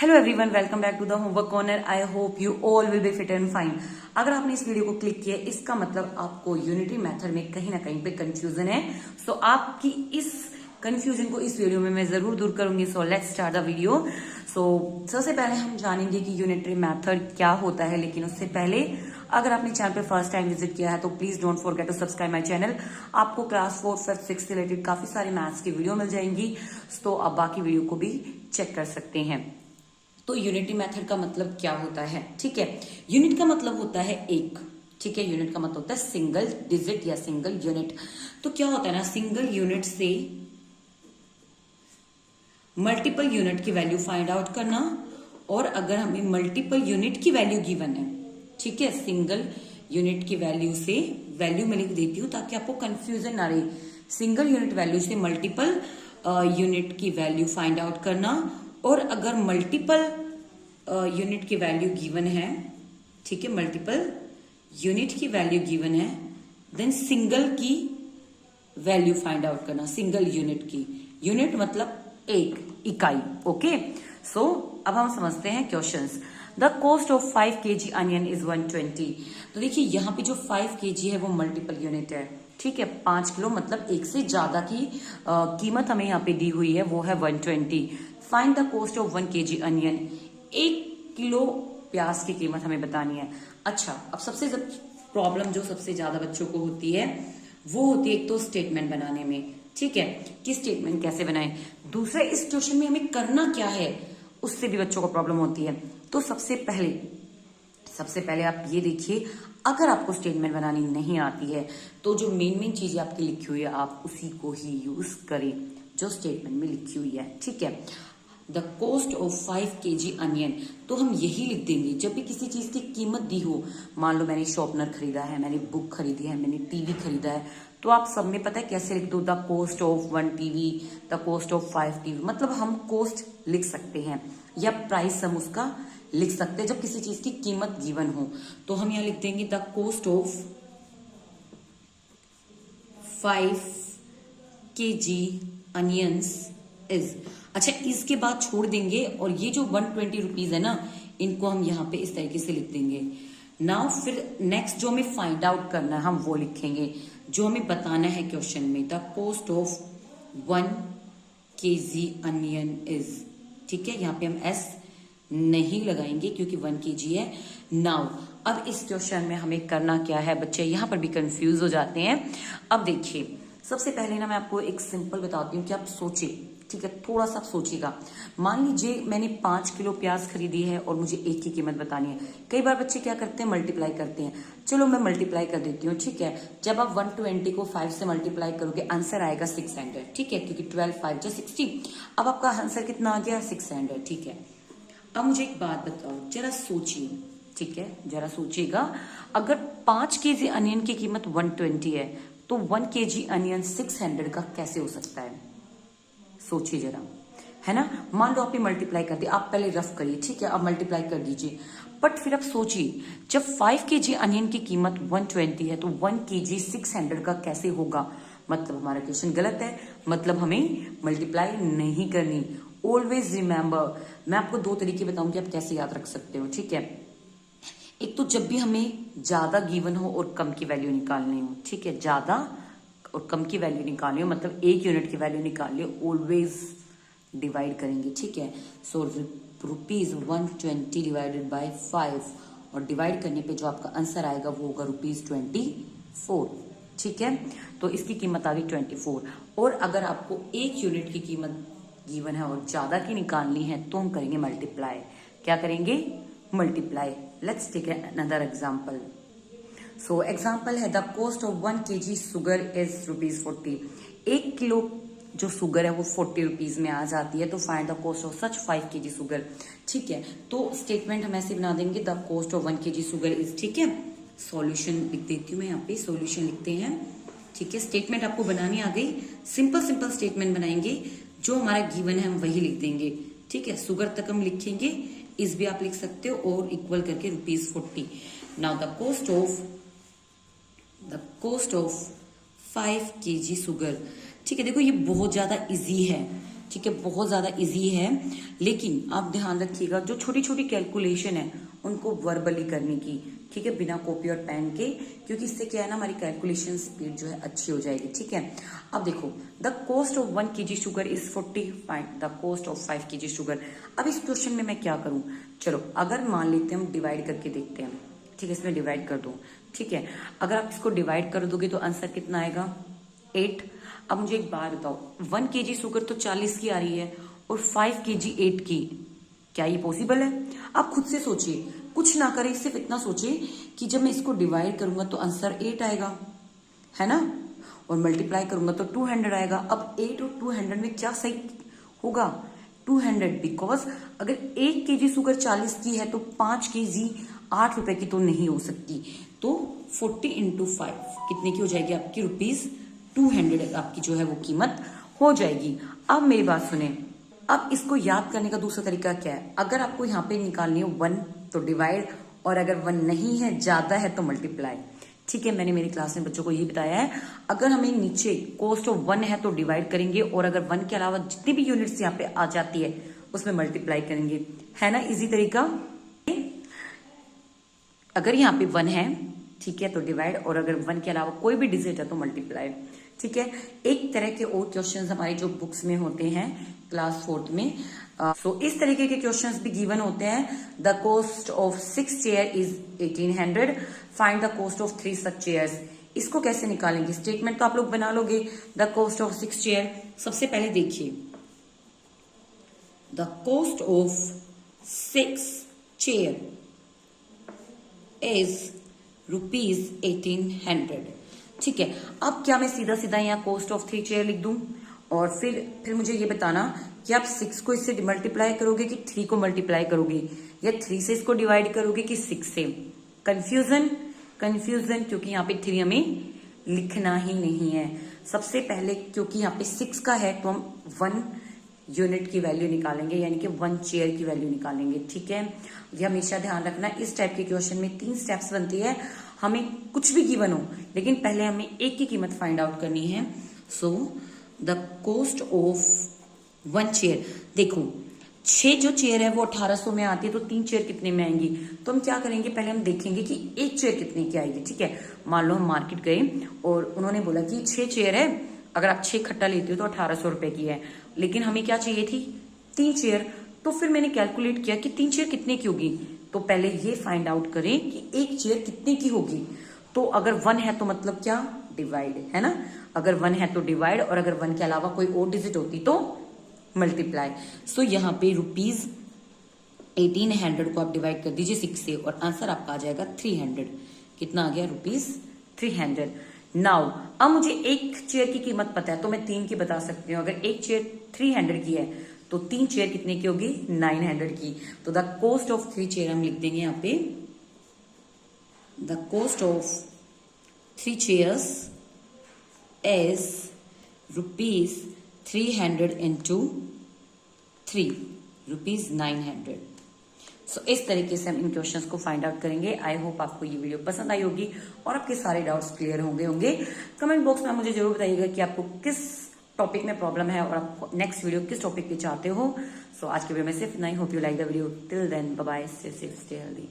Hello everyone, welcome back to the homework corner. I hope you all will be fit and fine. अगर आपने इस video को click किया, इसका मतलब आपको यूनिटरी मेथड में कहीं ना कहीं पे कंफ्यूजन है। सो आपकी इस कंफ्यूजन को इस वीडियो में मैं जरूर दूर करूंगी। So let's start the video. So सबसे पहले हम जानेंगे कि यूनिटरी मेथड क्या होता है, लेकिन उससे पहले अगर आपने चैनल पे फर्स्ट टाइम विजिट किया है तो please don't forget to subscribe my channel. आपको क्लास 4, 5, 6 से रिलेटेड काफी सारे मैथ्स की वीडियो मिल जाएंगी, तो आप बाकी वीडियो को भी चेक कर सकते हैं। तो यूनिटी मेथड का मतलब क्या होता है? ठीक है, यूनिट का मतलब होता है एक। ठीक है, यूनिट का मतलब होता है सिंगल डिजिट या सिंगल यूनिट। तो क्या होता है ना, सिंगल यूनिट से मल्टीपल यूनिट की वैल्यू फाइंड आउट करना, और अगर हमें मल्टीपल यूनिट की वैल्यू गिवन है, ठीक है, सिंगल यूनिट की वैल्यू से वैल्यू मैं लिख देती हूं ताकि आपको कंफ्यूजन ना रहे। सिंगल यूनिट वैल्यू से मल्टीपल यूनिट की वैल्यू फाइंड आउट करना, और अगर मल्टीपल यूनिट की वैल्यू गिवन है, ठीक है, मल्टीपल यूनिट की वैल्यू गिवन है, देन सिंगल की वैल्यू फाइंड आउट करना। सिंगल यूनिट की, यूनिट मतलब एक इकाई। ओके, सो अब हम समझते हैं questions. The cost of 5 kg onion is 120। तो देखिए यहाँ पे जो 5 kg है वो मल्टीपल यूनिट है। ठीक है, 5 किलो मतलब एक से ज्यादा की कीमत हमें यहाँ पे दी हुई है, वो है 120। Find the cost of 1 kg onion. 1 kilo प्याज की कीमत हमें बतानी है। अच्छा, अब सबसे प्रॉब्लम जो सबसे ज्यादा बच्चों को होती है वो होती है एक तो स्टेटमेंट बनाने में। ठीक है, कि स्टेटमेंट कैसे बनाएं। दूसरा, इस क्वेश्चन में हमें करना क्या है, उससे भी बच्चों को प्रॉब्लम होती है। तो सबसे पहले आप ये देखिए, अगर आपको स्टेटमेंट बनानी नहीं आती है तो जो मेन चीजें आपकी लिखी हुई है आप उसी को ही यूज करें जो स्टेटमेंट में लिखी हुई है। ठीक है, the cost of 5 kg onion, तो हम यही लिख देंगे जब भी किसी चीज की कीमत दी हो। मान लो मैंने शॉर्पनर खरीदा है, मैंने बुक खरीदी है, मैंने टीवी खरीदा है, तो आप सब में पता है कैसे लिख दो, the cost of 1 TV, the cost of 5 TV. मतलब हम कॉस्ट लिख सकते हैं या प्राइस हम उसका लिख सकते हैं जब किसी चीज की कीमत गिवन हो। तो हम यहाँ लिख देंगे the cost of 5 kg onions is. अच्छा, इसके बाद छोड़ देंगे और ये जो 120 रुपीज है ना, इनको हम यहाँ पे इस तरीके से लिख देंगे। नाउ फिर नेक्स्ट जो हमें फाइंड आउट करना है हम वो लिखेंगे, जो हमें बताना है क्वेश्चन में, the cost of 1 kg onion is. ठीक है, यहाँ पे हम एस नहीं लगाएंगे क्योंकि 1 kg है। नाउ अब इस क्वेश्चन में हमें करना क्या है, बच्चे यहाँ पर भी कंफ्यूज हो जाते हैं। अब देखिए, सबसे पहले ना मैं आपको एक सिंपल बताती हूँ कि आप सोचिए। ठीक है, थोड़ा सा आप सोचिएगा। मान लीजिए मैंने 5 किलो प्याज खरीदी है और मुझे एक की कीमत बतानी है। कई बार बच्चे क्या करते हैं, मल्टीप्लाई करते हैं। चलो मैं मल्टीप्लाई कर देती हूँ। ठीक है, जब आप 120 को 5 से मल्टीप्लाई करोगे आंसर आएगा 600। ठीक है, क्योंकि 12 5 जा 60। अब आपका आंसर कितना आ गया, 600। ठीक है, अब मुझे एक बात बताओ, जरा सोचिए। ठीक है, जरा सोचिएगा, अगर 5 kg अनियन की कीमत 120 है तो 1 kg अनियन 600 का कैसे हो सकता है? सोचिए जरा, है ना। मान लो आपने मल्टीप्लाई कर दिया, आप पहले रफ करिए। ठीक है, आप मल्टीप्लाई कर दीजिए, बट फिर आप सोचिए, जब 5 kg अनियन की कीमत 120 है तो 1 kg 600 का कैसे होगा? मतलब हमारा क्वेश्चन गलत है, मतलब हमें मल्टीप्लाई नहीं करनी। ऑलवेज रिमेंबर, मैं आपको 2 तरीके बताऊंगी आप कैसे याद रख सकते हो। ठीक है, एक तो जब भी हमें ज्यादा गिवन हो और कम की वैल्यू निकालनी हो। ठीक है, ज्यादा और कम की वैल्यू निकालनी हो, मतलब एक यूनिट की वैल्यू निकालनी हो, ऑलवेज डिवाइड करेंगे। ठीक है, सो रुपीज 120 डिवाइडेड बाय 5, और डिवाइड करने पे जो आपका आंसर आएगा वो होगा ₹24। ठीक है, तो इसकी कीमत आ गई 24। और अगर आपको एक यूनिट की कीमत गिवन है और ज्यादा की निकालनी है तो हम करेंगे मल्टीप्लाई। क्या करेंगे? Multiply. Let's take another example. So example है, the cost of 1 kg sugar is ₹40। 1 kilo जो सुगर है वो 40 रुपीज में आ जाती है। तो find the cost of such 5 kg sugar. ठीक है, तो स्टेटमेंट हम ऐसे बना देंगे, the cost of 1 kg sugar is. ठीक है, सॉल्यूशन लिख देती हूँ मैं यहाँ पे, सॉल्यूशन लिखते हैं। ठीक है, स्टेटमेंट आपको बनानी आ गई। सिंपल स्टेटमेंट बनाएंगे, जो हमारा गिवन है हम वही लिख देंगे। ठीक है, सुगर तक हम लिखेंगे, इस भी आप लिख सकते हो, और इक्वल करके ₹40। Now the cost of 5 kg sugar. ठीक है, देखो ये बहुत ज्यादा इजी है। ठीक है, बहुत ज्यादा इजी है। लेकिन आप ध्यान रखिएगा जो छोटी छोटी कैलकुलेशन है उनको वर्बली करने की, ठीक है, बिना कॉपी और पेन के, क्योंकि इससे क्या है ना, हमारी कैलकुलेशन स्पीड जो है अच्छी हो जाएगी। ठीक है, अब देखो, the cost of 1 kg sugar is 40, find the cost of 5 kg sugar. अब इस क्वेश्चन में मैं क्या करूं, चलो अगर मान लेते हैं हम डिवाइड करके देखते हैं, ठीक है, इसमें डिवाइड कर दो। ठीक है, अगर आप इसको डिवाइड कर दोगे तो आंसर कितना आएगा, 8। अब मुझे एक बात बताओ, 1 kg शुगर तो 40 की आ रही है और 5 kg 8 की, क्या ये पॉसिबल है? आप खुद से सोचिए, कुछ ना करें, सिर्फ इतना सोचिए कि जब मैं इसको डिवाइड करूंगा तो आंसर 8 आएगा, है ना, और मल्टीप्लाई करूंगा तो 200 आएगा। अब 8 और 200 में क्या सही होगा, 200, बिकॉज अगर 1 kg शुगर 40 की है तो 5 kg 8 रुपए की तो नहीं हो सकती। तो 40 इंटू 5 कितने की हो जाएगी आपकी, ₹200 आपकी जो है वो कीमत हो जाएगी। अब मेरी बात सुने, अब इसको याद करने का दूसरा तरीका क्या है, अगर आपको यहाँ पे निकालनी है 1 तो डिवाइड, और अगर 1 नहीं है, ज्यादा है तो मल्टीप्लाई। ठीक है, मैंने मेरी क्लास में बच्चों को ये बताया है, अगर हमें नीचे कॉस्ट ऑफ 1 है तो डिवाइड करेंगे, और अगर 1 के अलावा जितनी भी यूनिट्स यहाँ पे आ जाती है उसमें मल्टीप्लाई करेंगे, है ना, इजी तरीका। अगर यहाँ पे 1 है, ठीक है, तो डिवाइड, और अगर 1 के अलावा कोई भी डिजिट है तो मल्टीप्लाई। ठीक है, एक तरह के और क्वेश्चंस हमारी जो बुक्स में होते हैं क्लास 4th में, सो इस तरीके के क्वेश्चंस भी गिवन होते हैं। The cost of 6 chair is 1800, find the cost of 3 such chairs. इसको कैसे निकालेंगे, स्टेटमेंट तो आप लोग बना लोगे। द कॉस्ट ऑफ 6 चेयर, सबसे पहले देखिए, the cost of 6 chair is ₹1800। ठीक है, अब क्या मैं सीधा सीधा यहाँ कॉस्ट ऑफ 3 चेयर लिख दूं, और फिर मुझे ये बताना कि आप 6 को इससे मल्टीप्लाई करोगे कि 3 को मल्टीप्लाई करोगे, या 3 से इसको डिवाइड करोगे कि 6 से। कंफ्यूजन, क्योंकि यहाँ पे 3 हमें लिखना ही नहीं है। सबसे पहले क्योंकि यहाँ पे 6 का है तो हम 1 यूनिट की वैल्यू निकालेंगे, यानी कि 1 चेयर की वैल्यू निकालेंगे। ठीक है, ये हमेशा ध्यान रखना, इस टाइप के क्वेश्चन में 3 स्टेप्स बनती है। हमें कुछ भी गिवन हो, लेकिन पहले हमें एक की कीमत फाइंड आउट करनी है। So the cost of 1 chair, देखो 6 जो चेयर है वो 1800 में आती है, तो 3 चेयर कितने में आएंगी, तो हम क्या करेंगे, पहले हम देखेंगे कि 1 चेयर कितने की आएगी। ठीक है, मान लो हम मार्केट गए और उन्होंने बोला कि 6 चेयर है, अगर आप 6 खट्टा लेते हो तो 1800 रुपए की है, लेकिन हमें क्या चाहिए थी, 3 चेयर। तो फिर मैंने कैलकुलेट किया कि 3 चेयर कितने की होगी, तो पहले ये फाइंड आउट करें कि 1 चेयर कितने की होगी। तो अगर 1 है तो मतलब क्या, डिवाइड, है ना, अगर 1 है तो डिवाइड, और अगर 1 के अलावा कोई और डिजिट होती तो मल्टीप्लाई। सो यहाँ पे ₹1800 को आप डिवाइड कर दीजिए 6 से, और आंसर आपका आ जाएगा 300। कितना आ गया, ₹300। नाउ अब मुझे 1 चेयर की कीमत पता है तो मैं 3 की बता सकती हूँ। अगर 1 चेयर 300 की है तो 3 चेयर कितने की होगी, 900 की। तो द कॉस्ट ऑफ 3 चेयर हम लिख देंगे यहाँ पे, the cost of 3 chairs is ₹300 into 3, ₹900। सो इस तरीके से हम इन क्वेश्चंस को फाइंड आउट करेंगे। आई होप आपको ये वीडियो पसंद आई होगी और आपके सारे डाउट्स क्लियर होंगे। कमेंट बॉक्स में मुझे जरूर बताइएगा कि आपको किस टॉपिक में प्रॉब्लम है और आप नेक्स्ट वीडियो किस टॉपिक पे चाहते हो। सो आज के वीडियो में सिर्फ इतना ही। Hope you like the video. Till then bye bye, stay safe, stay healthy.